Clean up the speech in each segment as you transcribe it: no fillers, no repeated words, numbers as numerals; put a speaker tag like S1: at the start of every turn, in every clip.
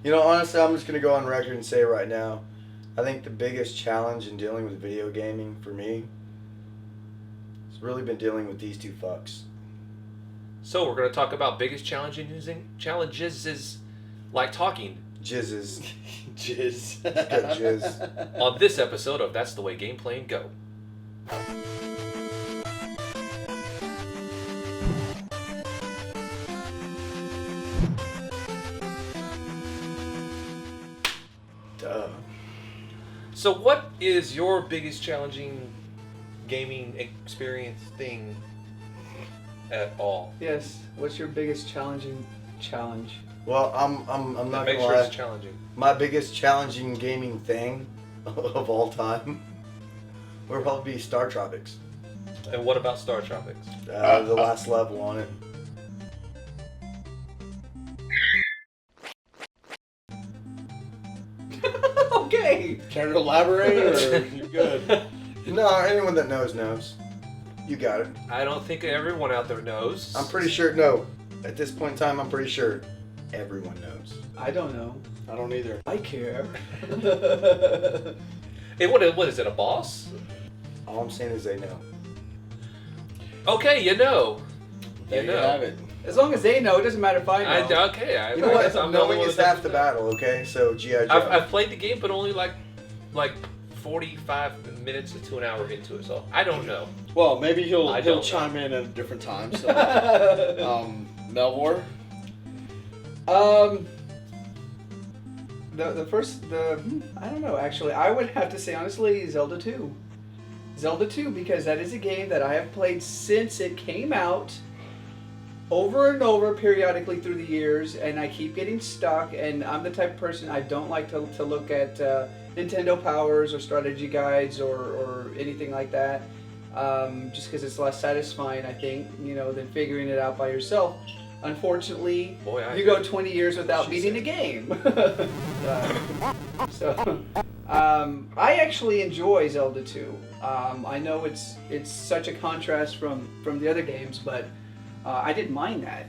S1: You know, honestly, I'm just going to go on record and say right now, I think the biggest challenge in dealing with video gaming for me has really been dealing with these two fucks.
S2: So we're going to talk about biggest challenges is like talking.
S1: Jizzes.
S3: Jizz.
S1: Good jizz.
S2: On this episode of That's the Way Game Playin Go.
S1: Duh.
S2: So what is your biggest challenging gaming experience thing at all?
S4: Yes. What's your biggest challenging challenge?
S1: Well, I'm not
S2: Make
S1: gonna
S2: sure
S1: lie.
S2: it's challenging.
S1: My biggest challenging gaming thing of all time would probably be Star Tropics.
S2: And what about Star Tropics?
S1: The last level on it.
S4: Okay.
S3: Care to elaborate, or you're good?
S1: No, anyone that knows knows. You got it.
S2: I don't think everyone out there knows.
S1: I'm pretty sure. No, at this point in time, I'm pretty sure everyone knows.
S4: I don't know.
S3: I don't either.
S4: I care.
S2: Hey, what is it, a boss?
S1: All I'm saying is they know.
S2: Okay, you know.
S3: There you have it.
S4: As long as they know, it doesn't matter if I know.
S1: You know what?
S2: guess I'm the only
S1: Knowing
S2: one
S1: is
S2: that
S1: half the
S2: doesn't know.
S1: battle. Okay, so G.I. Joe.
S2: I've played the game, but only like 45 minutes to an hour into it, so I don't know.
S3: Well, maybe he'll
S2: don't
S3: chime in at a different time. So, Melvor.
S4: I don't know, actually. I would have to say, honestly, Zelda 2. Zelda 2, because that is a game that I have played since it came out, over and over, periodically through the years, and I keep getting stuck, and I'm the type of person, I don't like to look at Nintendo Powers or strategy guides or anything like that, just because it's less satisfying, I think, than figuring it out by yourself. Unfortunately, you go 20 years without beating a game. I actually enjoy Zelda 2. I know it's such a contrast from the other games, but I didn't mind that,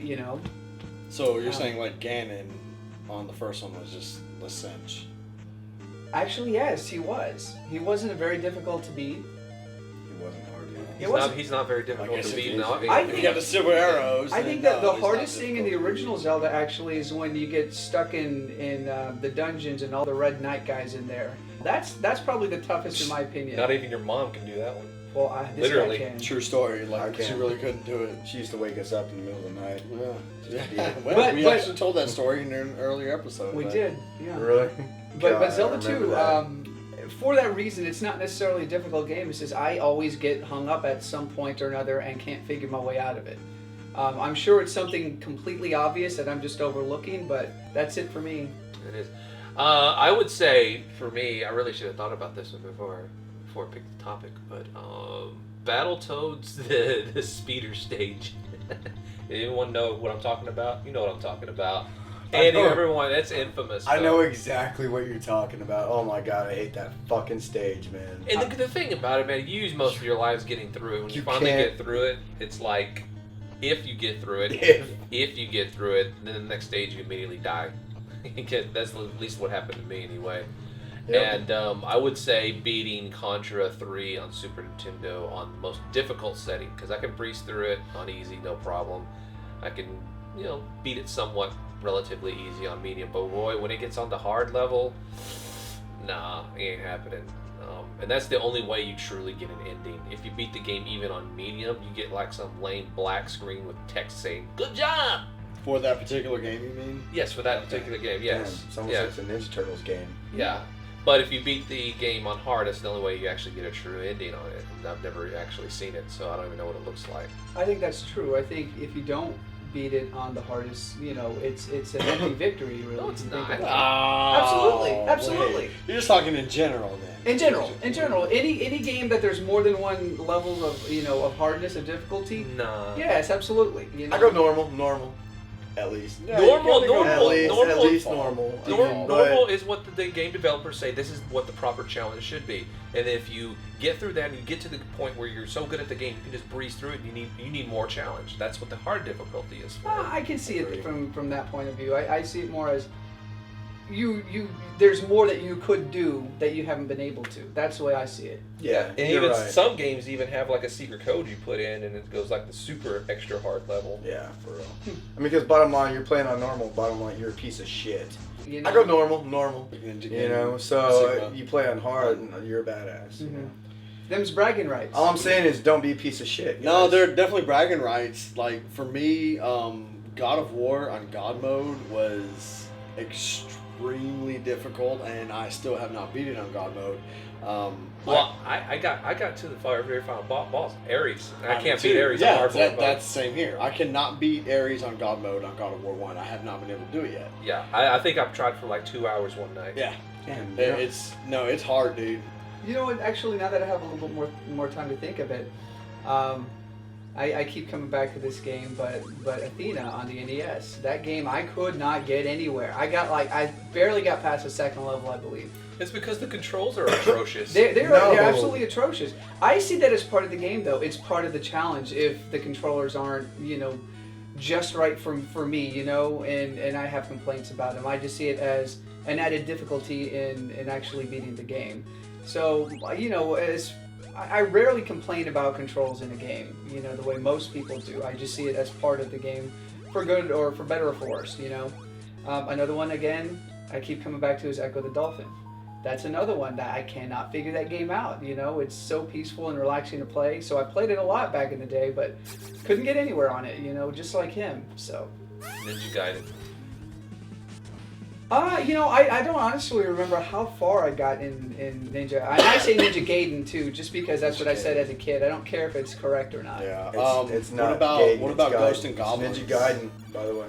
S3: So you're saying like Ganon on the first one was just the cinch?
S4: Actually, yes, he was. He wasn't very difficult to beat.
S1: He wasn't hard.
S2: He's not very difficult to beat. No,
S4: I
S3: If
S4: think-
S3: you got the silver arrows.
S4: I
S3: then
S4: think that
S3: no,
S4: the
S3: he's not
S4: hardest thing in the
S3: difficult.
S4: original Zelda actually is when you get stuck in the dungeons and all the Red Knight guys in there. That's probably the toughest in my opinion.
S2: Not even your mom can do that one.
S4: Well, this
S2: Literally.
S4: guy can.
S3: True story. Like
S1: I
S3: she
S1: can't.
S3: really couldn't do it.
S1: She used to wake us up in the middle of the night.
S3: Yeah. Well,
S4: But-
S3: we
S4: but-
S3: actually told that story in an earlier episode.
S4: We
S3: but-
S4: did, yeah.
S1: Really?
S4: But
S1: God,
S4: Zelda
S1: I remember
S4: 2,
S1: that.
S4: for that reason, it's not necessarily a difficult game. It's just I always get hung up at some point or another and can't figure my way out of it. I'm sure it's something completely obvious that I'm just overlooking, but that's it for me.
S2: It is. I would say, for me, I really should have thought about this one before I picked the topic, but Battletoads, the speeder stage. Anyone know what I'm talking about? You know what I'm talking about. And everyone, that's infamous.
S1: I know exactly what you're talking about. Oh my god, I hate that fucking stage, man.
S2: And the thing about it, man, you use most of your lives getting through it. When you finally
S1: can't-
S2: get through it, it's like, if you get through it, if you get through it, then the next stage you immediately die. That's at least what happened to me anyway.
S1: Yep.
S2: And I would say beating Contra 3 on Super Nintendo on the most difficult setting, because I can breeze through it on easy, no problem. I can, beat it somewhat relatively easy on medium, but boy, when it gets on the hard level, nah, it ain't happening. And that's the only way you truly get an ending. If you beat the game even on medium, you get like some lame black screen with text saying, "Good job!"
S3: For that particular game, you mean?
S2: Yes, for that particular game, yes.
S1: Damn, it's almost
S2: Yeah.
S1: like it's a Ninja Turtles game.
S2: Yeah. But if you beat the game on hard, that's the only way you actually get a true ending on it. And I've never actually seen it, so I don't even know what it looks like.
S4: I think that's true. I think if you don't beat it on the hardest, it's an empty victory, really.
S2: No, it's
S4: if you think
S2: not.
S4: about it. Absolutely.
S3: Wait. You're just talking in general then.
S4: In general, any game that there's more than one level of of hardness and difficulty.
S2: Nah.
S4: Yes, absolutely.
S1: I go normal, at least.
S3: Yeah, you gotta go
S1: At least
S3: normal.
S1: normal.
S2: Normal is what the game developers say. This is what the proper challenge should be. And if you get through that and you get to the point where you're so good at the game, you can just breeze through it. And you need more challenge. That's what the hard difficulty is for.
S4: I can see it from that point of view. I see it more as there's more that you could do that you haven't been able to. That's the way I see it.
S1: Yeah,
S2: and
S1: you're
S2: even
S1: right.
S2: some games even have like a secret code you put in, and it goes like the super extra hard level.
S1: Yeah, for real. I mean, because bottom line, you're playing on normal. Bottom line, you're a piece of shit.
S4: You know?
S1: I go normal.
S3: Ninja
S1: You
S3: game,
S1: know, so
S3: Sigma.
S1: you play on hard, and you're a badass. You know?
S4: Them's bragging rights.
S1: All I'm saying is, don't be a piece of shit.
S3: No,
S1: guys.
S3: they're definitely bragging rights. Like for me, God of War on God mode was extremely difficult, and I still have not beat it on God mode.
S2: Well, I got to the very final boss, Ares. And I can't
S3: too.
S2: beat Ares on
S3: Yeah,
S2: hard mode.
S3: that's the same here. I cannot beat Ares on God mode on God of War 1. I have not been able to do it yet.
S2: Yeah, I think I've tried for like 2 hours one night.
S3: Yeah.
S1: Damn,
S3: It's hard, dude.
S4: You know what? Actually, now that I have a little bit more time to think of it, I keep coming back to this game, but Athena on the NES. That game I could not get anywhere. I barely got past the second level, I believe.
S2: It's because the controls are atrocious.
S4: They're
S1: No.
S4: absolutely atrocious. I see that as part of the game, though. It's part of the challenge if the controllers aren't, just right for me, and I have complaints about them. I just see it as an added difficulty in actually beating the game. So, I rarely complain about controls in a game, the way most people do. I just see it as part of the game, for good or for better or for worse, Another one, again, I keep coming back to is Ecco the Dolphin. That's another one that I cannot figure that game out, It's so peaceful and relaxing to play. So I played it a lot back in the day, but couldn't get anywhere on it, just like him, so.
S2: Ninja Gaiden.
S4: I don't honestly remember how far I got in Ninja. I say Ninja Gaiden too, just because that's what I said as a kid. I don't care if it's correct or not.
S3: Yeah.
S1: It's not.
S3: What about
S1: Gaiden,
S3: what
S1: it's
S3: about
S1: Gaiden.
S3: Ghost and
S1: It's
S3: Goblins?
S1: Ninja Gaiden, by the way.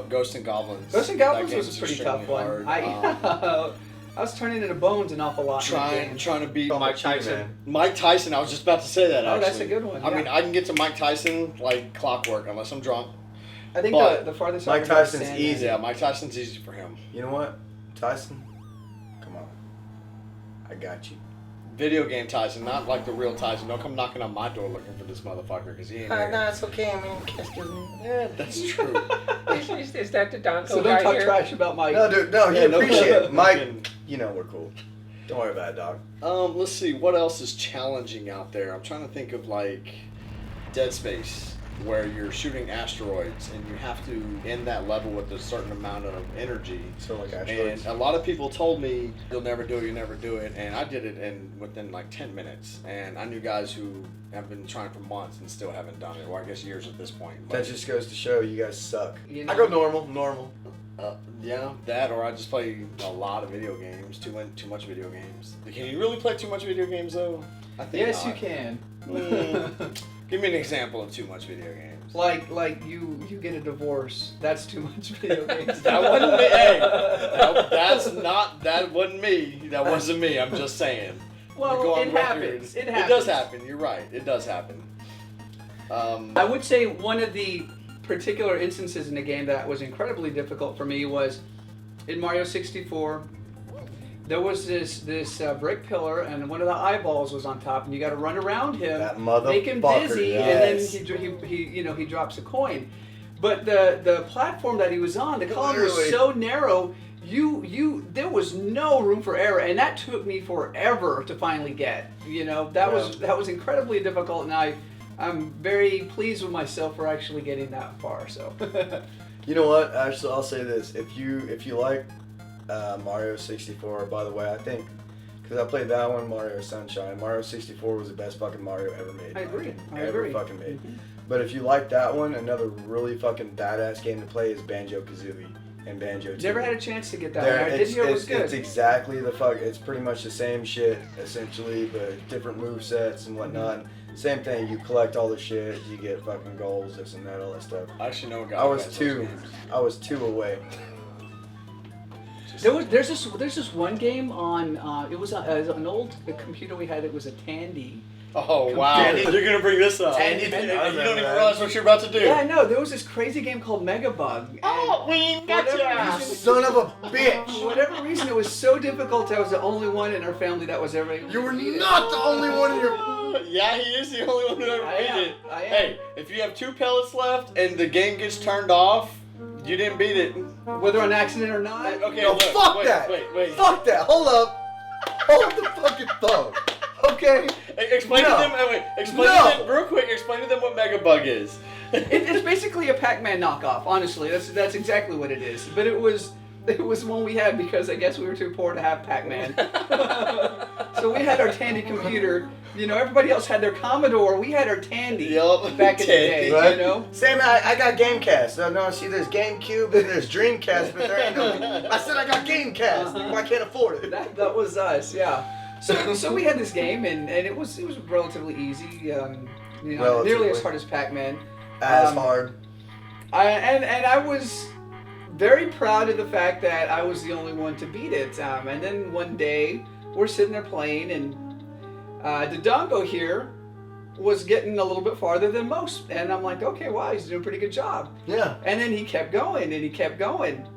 S3: Ghost and Goblins.
S4: Ghosts and
S3: That
S4: Goblins
S3: game's
S4: was a pretty
S3: extremely
S4: tough one.
S3: hard.
S4: I was turning into bones an awful lot. in that game.
S3: Trying to beat
S2: Mike Tyson.
S3: Mike Tyson. I was just about to say that.
S4: Oh,
S3: Actually.
S4: that's a good one,
S3: I
S4: yeah.
S3: mean, I can get to Mike Tyson like clockwork unless I'm drunk.
S4: I think
S3: But
S4: the farthest
S1: Mike
S4: I got was
S1: Tyson's
S4: Sandman.
S1: easy.
S3: Yeah, Mike Tyson's easy for him.
S1: You know what, Tyson? Come on, I got you.
S3: Video game Tyson, not like the real Tyson. Don't come knocking on my door looking for this motherfucker because he ain't here.
S1: No, it's okay. I mean, excuse me.
S3: Yeah, that's true.
S2: Is that the Donko
S4: So don't
S2: guy
S4: talk
S2: here?
S4: trash about Mike.
S1: No, dude, no,
S3: Yeah,
S1: you
S3: no,
S1: appreciate it,
S3: fucking-
S1: Mike. We're cool. Don't worry about it, dog.
S3: Let's see what else is challenging out there. I'm trying to think of like Dead Space, where you're shooting asteroids and you have to end that level with a certain amount of energy.
S1: So like
S3: And
S1: asteroids.
S3: a lot of people told me you'll never do it, and I did it within like 10 minutes. And I knew guys who have been trying for months and still haven't done it. Well, I guess years at this point.
S1: That just goes to show you guys suck.
S4: You
S1: I go normal.
S3: Yeah, that or I just play a lot of video games, too much video games. Can you really play too much video games though? I think
S4: Yes,
S3: not.
S4: you can.
S3: Give me an example of too much video games.
S4: Like you get a divorce. That's too much video games.
S3: That wasn't me. Hey, that wasn't me. That wasn't me. I'm just saying.
S4: Well,
S3: Go on
S4: it
S3: record.
S4: happens. It
S3: It
S4: happens.
S3: does happen. You're right. It does happen.
S4: I would say one of the particular instances in the game that was incredibly difficult for me was in Mario 64. There was this brick pillar, and one of the eyeballs was on top, and you got to run around him,
S1: That
S4: make him
S1: motherfucker,
S4: dizzy,
S1: yes.
S4: and then he drops a coin. But the platform that he was on, the column was
S1: Literally.
S4: so narrow. There was no room for error, and that took me forever to finally get. That was incredibly difficult, and I'm very pleased with myself for actually getting that far. So,
S1: You know what? Actually, I'll say this: if you like Mario 64, by the way, I think because I played that one, Mario Sunshine. Mario 64 was the best fucking Mario ever made.
S4: I agree.
S1: Ever fucking made. But if you like that one, another really fucking badass game to play is Banjo Kazooie and Banjo 2.
S4: never had a chance to get that one. I did hear it was good.
S1: It's exactly it's pretty much the same shit essentially, but different move sets and whatnot. Same thing. You collect all the shit. You get fucking goals, this and that, all that stuff.
S3: I actually know a guy.
S1: I
S3: who
S1: was
S3: has those
S1: two.
S3: games.
S1: I was 2 away.
S4: There's this one game on it was an old computer we had. It was a Tandy.
S3: Oh wow!
S1: Tandy.
S3: You're gonna bring this up.
S1: Tandy.
S3: And
S1: I
S3: you
S1: remember
S3: don't even
S1: that.
S3: realize what you're about to do.
S4: Yeah, I know. There was this crazy game called Megabug.
S3: Oh, we
S4: gotcha.
S1: Son of a bitch!
S4: For whatever reason, it was so difficult. I was the only one in our family that was ever able to
S1: You were
S4: beat it.
S1: not the only one in your.
S3: Yeah, he is the only one who ever
S4: I
S3: beat
S4: am.
S3: it.
S4: I am.
S3: Hey, if you have 2 pellets left and the game gets turned off, you didn't beat it.
S4: whether on accident or not.
S3: Okay,
S1: No,
S3: look,
S1: fuck
S3: wait,
S1: that.
S3: Wait.
S1: Fuck that. Hold up. Hold the fucking phone. Okay.
S3: Explain
S1: No.
S3: to them. Explain
S1: No.
S3: to them real quick. Explain to them what Megabug is.
S4: It's basically a Pac-Man knockoff. Honestly, that's exactly what it is. But it was one we had because I guess we were too poor to have Pac-Man. So we had our Tandy computer. You know, everybody else had their Commodore. We had our Tandy
S3: Yup,
S4: back in the day.
S3: Tandy.
S1: Right?
S4: You know.
S1: Sam, I got Gamecast. No, see, there's GameCube and there's Dreamcast, but there ain't no. I said I got Gamecast. I can't afford it.
S4: That was us. Yeah. So we had this game and it was relatively easy. You know,
S1: Relatively.
S4: nearly as hard as Pac-Man.
S1: As hard.
S4: And I was very proud of the fact that I was the only one to beat it. And then one day we're sitting there playing, and Dodongo here was getting a little bit farther than most, and I'm like, okay, wow, he's doing a pretty good job.
S1: Yeah.
S4: And then he kept going, and he kept going,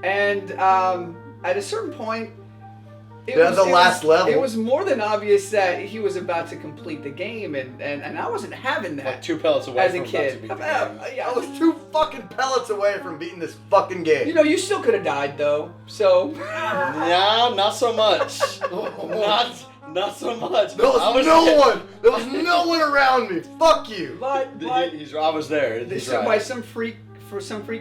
S4: and at a certain point,
S1: last level.
S4: It was more than obvious that he was about to complete the game, and I wasn't having that.
S3: Like 2 pellets away
S4: as
S3: from
S4: a kid.
S3: about to beat the game.
S4: Yeah,
S1: I was 2 fucking pellets away from beating this fucking game.
S4: you know, you still could have died though. So
S3: No, not so much. Not so much.
S1: There was no one. There was no one around me. Fuck you.
S4: but
S3: I was there. He's
S4: so
S3: right.
S4: by some freak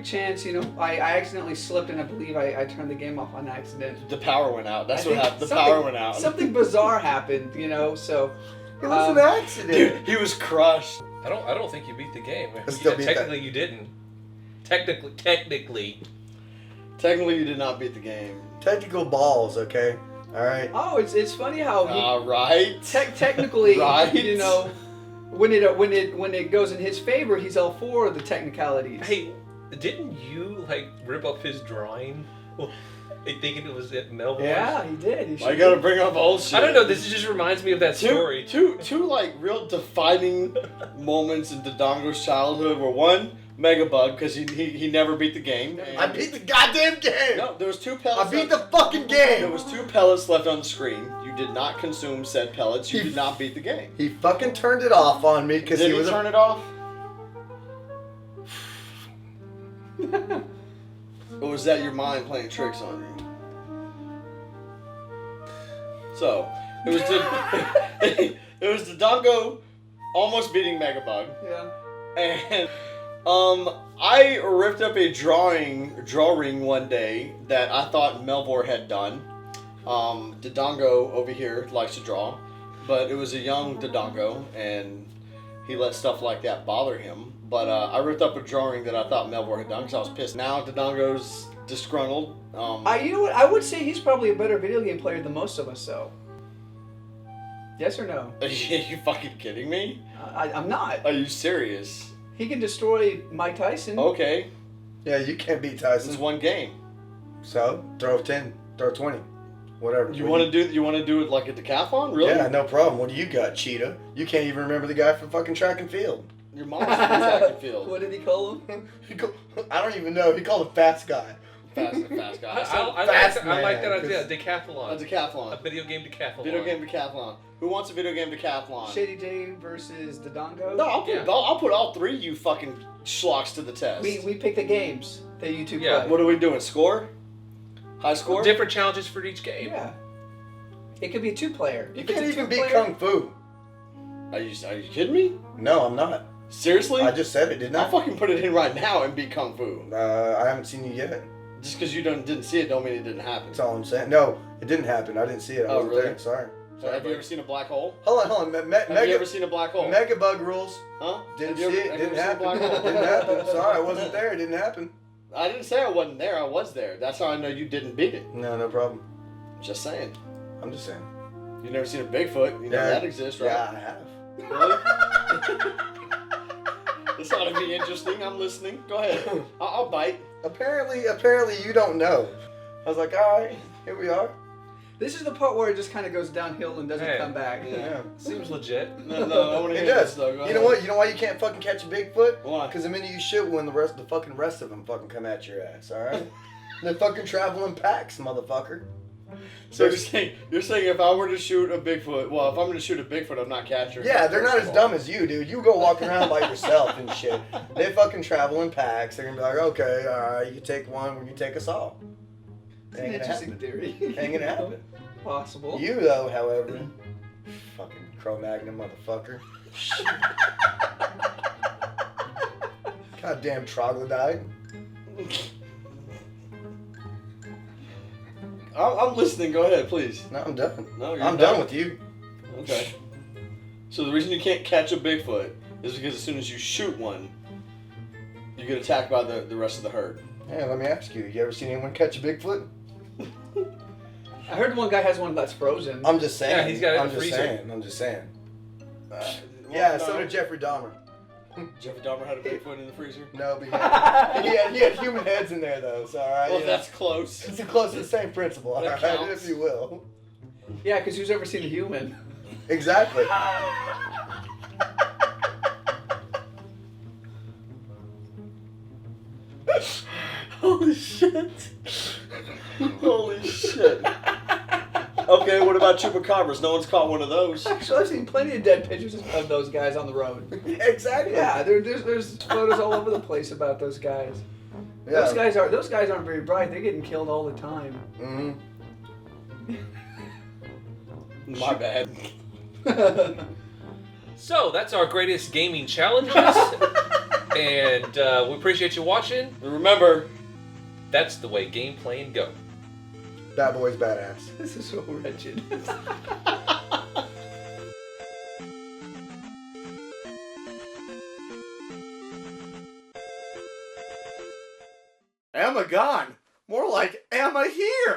S4: chance, you know, I accidentally slipped, and I believe I turned the game off on accident.
S3: The power went out. That's
S4: I
S3: what
S4: think
S3: happened. The power went out.
S4: Something bizarre happened, you know. So
S1: It was an accident.
S3: Dude, he was crushed.
S2: I don't think you beat the game.
S1: I still beat
S2: Technically, you didn't. Technically.
S3: Technically, you did not beat the game.
S1: Technical balls, okay? Alright?
S4: oh, it's funny how he
S3: All right.
S4: technically,
S3: Right.
S4: you know, when it goes in his favor, he's all for the technicalities.
S2: Hey, didn't you like rip up his drawing? Thinking it was at Melbourne.
S4: Yeah, he did. He
S3: Why
S4: sure
S3: you gotta
S4: did.
S3: bring up old shit?
S2: I don't know. This just reminds me of that story.
S3: Two like real defining moments in Dodongo's childhood were one, Megabug, because he never beat the game. and-
S1: I beat the goddamn game!
S3: No, there was 2
S1: I
S3: pellets.
S1: beat the fucking
S3: There
S1: game!
S3: was 2 pellets left on the screen. You did not consume said pellets. You did not beat the game.
S1: He fucking turned it off on me because
S3: Did
S1: he
S3: he
S1: was
S3: turn it off? Or was that your mind playing tricks on you? So, it was it was Dodongo almost beating Megabug.
S4: Yeah.
S3: And I ripped up a drawing one day that I thought Melvor had done. Dodongo over here likes to draw, but it was a young Dodongo, and he let stuff like that bother him. But I ripped up a drawing that I thought Melvor had done because I was pissed. Now Dodongo's disgruntled.
S4: You know what? I would say he's probably a better video game player than most of us, though. Yes or no?
S3: Are you fucking kidding me?
S4: I'm not.
S3: Are you serious?
S4: He can destroy Mike Tyson.
S3: Okay,
S1: Yeah, you can't beat
S3: it's
S1: Tyson.
S3: one game.
S1: So, throw 10, throw 20. Whatever.
S3: You want to do it like a decathlon? Really?
S1: Yeah, no problem. What do you got, Cheetah? You can't even remember the guy from fucking track and field.
S3: Your mom's from track and field.
S4: What did he call him?
S1: I don't even know. He called him fast guy.
S3: Fast guy.
S2: I
S1: Fast
S2: like that
S1: man,
S2: idea.
S1: 'cause-
S2: Decathlon.
S3: A decathlon.
S2: A video game decathlon.
S3: Video game decathlon. Who wants a video game decathlon?
S4: Shady J versus Dodongo.
S3: No,
S2: Yeah.
S3: I'll put all 3 of you fucking schlocks to the test.
S4: We pick the games that you two
S2: Yeah.
S4: play.
S3: What are we doing? Score? High score?
S2: Different challenges for each game.
S4: Yeah. It could be a 2-player.
S1: You
S4: If it's
S1: can't
S4: a
S1: even beat
S4: 2-player,
S1: Kung Fu.
S3: Are you kidding me?
S1: No, I'm not.
S3: Seriously?
S1: I just said it, didn't
S3: I'll
S1: I?
S3: fucking put it in right now and beat Kung Fu.
S1: I haven't seen you yet.
S3: Just because you didn't see it don't mean it didn't happen.
S1: That's all I'm saying. No, it didn't happen. I didn't see it. I
S3: Oh,
S1: wasn't
S3: really?
S1: there. Sorry. Sorry.
S3: Have you ever seen a black hole?
S1: Hold on.
S3: Have you ever seen a black hole?
S1: Megabug rules.
S3: Huh?
S1: Didn't
S3: Have you
S1: see
S3: ever-
S1: it.
S3: have you
S1: Didn't
S3: ever seen a
S1: happen.
S3: black hole?
S1: Didn't happen. Sorry, I wasn't there. It didn't happen.
S3: I didn't say I wasn't there. I was there. That's how I know you didn't beat it.
S1: No, no problem.
S3: Just saying.
S1: I'm just saying.
S3: You've never seen a Bigfoot. You know
S1: Yeah.
S3: that exists, right?
S1: Yeah, I have.
S3: Really? This ought to be interesting. I'm listening. Go ahead. I'll bite.
S1: Apparently, you don't know. I was like, all right, here we are.
S4: This is the part where it just kind of goes downhill and doesn't
S2: Hey.
S4: come back.
S1: Yeah.
S2: Seems legit.
S3: No, I want to
S1: It
S3: hear
S1: does.
S3: this though. Go
S1: You
S3: ahead.
S1: know what? You know why you can't fucking catch a Bigfoot?
S3: Why?
S1: Because the minute you shoot one, the rest of them fucking come at your ass. All right? They fucking travel in packs, motherfucker.
S3: So you're saying if I were to shoot a Bigfoot, well, if I'm going to shoot a Bigfoot, I'm not capturing.
S1: Yeah,
S3: it,
S1: they're not as dumb as you, dude. You go walk around by yourself and shit. They fucking travel in packs. They're gonna be like, okay, all right, you take one when you take us all.
S4: It's an interesting theory.
S1: Ain't gonna happen.
S4: Possible.
S1: You though, however, fucking Cro-Magnon motherfucker. Goddamn troglodyte.
S3: I'm listening. Go ahead, please.
S1: No, I'm done.
S3: No, you're
S1: I'm done with you.
S3: Okay. So the reason you can't catch a Bigfoot is because as soon as you shoot one, you get attacked by the rest of the herd.
S1: Hey, let me ask you. You ever seen anyone catch a Bigfoot?
S4: I heard one guy has one that's frozen.
S1: I'm just saying.
S2: Yeah, he's got it in
S1: I'm
S2: the
S1: just
S2: freezer.
S1: saying. I'm just saying. Yeah, so did Jeffrey Dahmer.
S3: Jeffrey Dahmer had a Bigfoot in the freezer.
S1: No, but he had human heads in there though. So all right.
S3: Well,
S1: you know.
S3: that's close.
S1: It's close to the same principle, all
S3: That
S1: right,
S3: counts.
S1: if you will.
S4: Yeah, because who's ever seen a human?
S1: Exactly.
S3: Holy shit. Holy shit. Okay, what about chupacabras? No one's caught one of those.
S4: Actually, I've seen plenty of dead pictures of those guys on the road.
S1: Exactly.
S4: Yeah, there's photos all over the place about those guys.
S1: Yeah.
S4: Those guys aren't very bright. They're getting killed all the time.
S1: Mm-hmm.
S3: My bad.
S2: So that's our greatest gaming challenges, and we appreciate you watching.
S3: And remember,
S2: That's the way game playing go.
S1: Bad boy's badass.
S4: This is so wretched.
S1: Am I gone? More like, am I here?